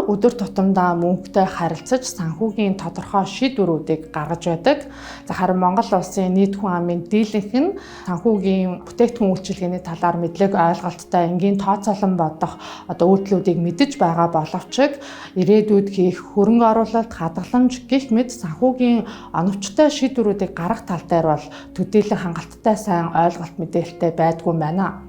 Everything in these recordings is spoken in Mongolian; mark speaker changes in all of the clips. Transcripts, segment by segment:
Speaker 1: болохоор өдөр тутамдаа мөнгөтэй харилцаж санхүүгийн тодорхой шийдвэрүүдийг гаргаж байдаг. За харин Монгол улсын нийт хүн амын дийлэнх нь санхүүгийн бүтээгдэхүүн үйлчилгээний талаар мэдлэг ойлголттой энгийн тооцоолон бодох үйлдэлүүдийг мэдэж байгаа боловч ирээдүйд хийх хөрөнгө оруулалт, хадгаламж гэх мэт санхүүгийн оновчтой шийдвэрүүдийг гаргах тал дээр бол төдийлөн хангалттай сайн ойлголт мэдээлэлтэй байдгүй байна.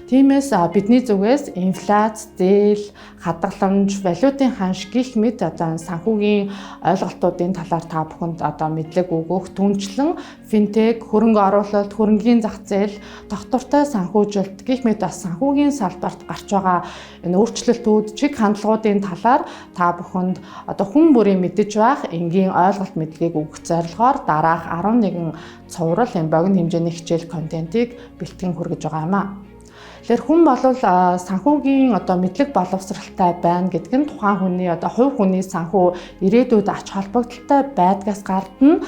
Speaker 1: Тиймээс бидний зүгээс инфляц, зээл, хадгаламж, валютын ханш гэх мэт санхүүгийн ойлголтуудын талаар та бүхэнд мэдлэг өгөх түнчлэн финтек, хөрөнгө оруулалт, хөрөнгөний зах зээл, тогтвортой санхүүжилт гэх мэт бас санхүүгийн салбарт гарч байгаа энэ өөрчлөлтүүд, чиг хандлагуудын талаар та бүхэнд хүн бүрийн мэдэж байх энгийн ойлголт мэдлэгийг өгөх зорилгоор дараах 11 цуврал энэ богино хэмжээний хичээл контентийг бэлтгэн хүргэж байгаа юм аа. Тэгэхээр хүн болвол санхүүгийн мэдлэг боловсралтай байна гэдэг нь тухайн хүний хувь хүний санхүү ирээдүйд ач холбогдолтой байдгаас гадна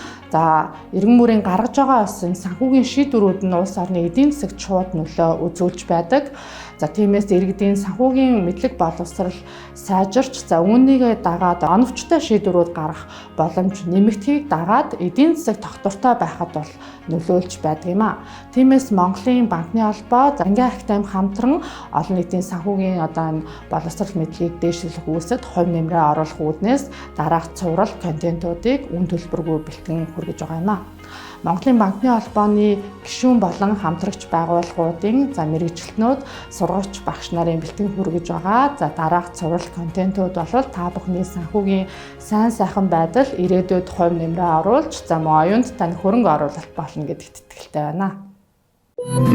Speaker 1: иргэн бүрийн гаргаж байгаа санхүүгийн шийдвэрүүд нь улс орны эдийн засагт шууд нөлөө үзүүлж байдаг. Тиймээс иргэдийн санхүүгийн мэдлэг боловсрал сайжирч үүнийгээ дагаад оновчтой шийдвэрүүд гаргах боломж нэмэгдэхийг дагаад эдийн засаг тогтвортой байхад бол нөлөөлж байдаг юм аа. Тиймээс Монголын банкны холбоо, Зангийн ахтай хамтран олон нийтийн санхүүгийн энэ боловсрал мэдлэгийг дээшлэх үйлсэд хувь нэмрээ оруулах үүднээс дараах цуврал контентуудыг үн төлбөргүй бэлтгэн хүргэж байгаа юм аа. Монголын банкны холбооны гишүүн болон хамтрагч байгууллагуудын мэргэжилтнүүд, сургагч багш нарын бэлтгэн хүргэж байгаа. Дараах цуврал контентууд бол та бүхний санхүүгийн сайн сайхан байдал ирээдүйд хувь нэмрээ оруулж оюунд тань хөрөнгө оруулалт болно гэдэгт итгэлтэй байна.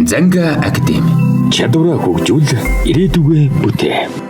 Speaker 2: Занга академи чадвараа хөгжүүл ирээдүгөө бүтээ.